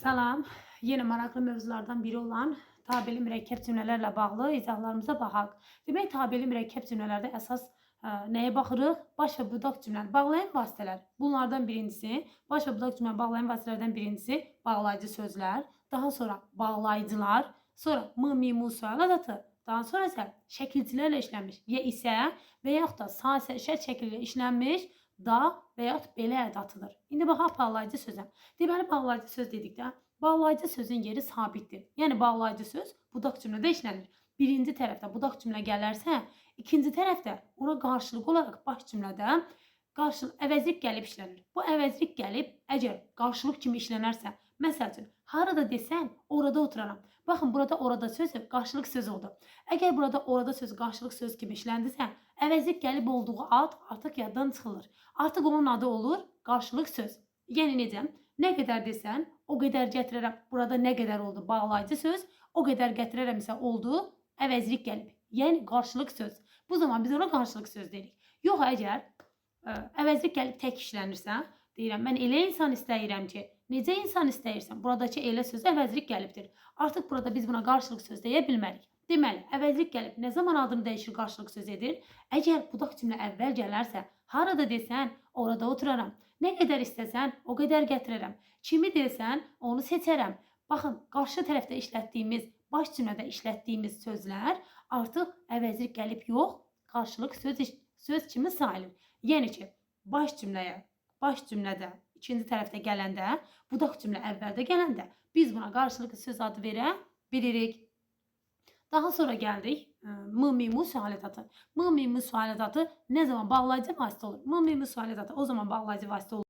Salam. Yine maraqlı mövzulardan biri olan tabeli mürəkkəb cümlələrlə bağlı izahlarımıza baxaq. Demək, tabeli mürəkkəb cümlələrdə əsas nəyə baxırıq? Baş və budaq cümləni bağlayan vasitələr. Bunlardan birincisi, baş və budaq cümləni bağlayan vasitələrdən birincisi bağlayıcı sözlər, daha sonra bağlayıcılar, sonra m, mi, mu sual adatı, daha sonra isə şəkilçilərlə işlənmiş ya isə və yaxud da sa, şərt şəkli ilə işlənmiş da və yaxud belə ədatıdır. İndi baxaq bağlayıcı sözə. Deməli, bağlayıcı söz dedikdə, bağlayıcı sözün yeri sabitdir. Yəni, bağlayıcı söz budaq cümlədə işlənir. Birinci tərəfdə budaq cümlə gələrsə, ikinci tərəfdə ona qarşılıq olaraq baş cümlədə əvəzlik gəlib işlənir. Bu əvəzlik gəlib, əgər qarşılıq kimi işlənərsə, məsəl üçün, harada desən, orada oturaram. Baxın, burada orada sözü qarşılıq söz oldu. Əgər burada orada söz qarşılıq söz kimi işləndisə, əvəzlik gəlib olduğu ad artıq yaddan çıxılır. Artıq onun adı olur qarşılıq söz. Yəni necə? Nə qədər desən, o qədər gətirərəm. Burada nə qədər oldu? Bağlayıcı söz. O qədər gətirərəm isə oldu əvəzlik gəlib. Yəni qarşılıq söz. Bu zaman biz ona qarşılıq söz deyirik. Yox, əgər əvəzlik gəlib tək işlənirsə, deyirəm, mən elə insan istəyirəm ki, necə insan istəyirsən, buradakı elə söz əvəzlik gəlibdir. Artıq burada biz buna qarşılıq söz deyə bilmərik. Deməli, əvəzlik gəlib nə zaman adını dəyişir, qarşılıq söz edir? Əgər budaq cümlə əvvəl gələrsə, harada desən, orada oturaram. Nə qədər istəsən, o qədər gətirərəm. Kimi desən, onu seçərəm. Baxın, qarşı tərəfdə işlətdiyimiz, baş cümlədə işlətdiyimiz sözlər artıq əvəzlik gəlib yox, qarşılıq söz kimi sayılır. Yəni ki, baş cümlədə ikinci tərəfdə gələndə, budaq cümlə əvvəldə gələndə biz buna qarşılıqlı söz adı verə bilirik. Daha sonra gəldik m, mi, mu sual ədatı. M, mi, mu sual ədatı nə zaman bağlayıcı vasitə olur? M, mi, mu sual ədatı o zaman bağlayıcı vasitə olur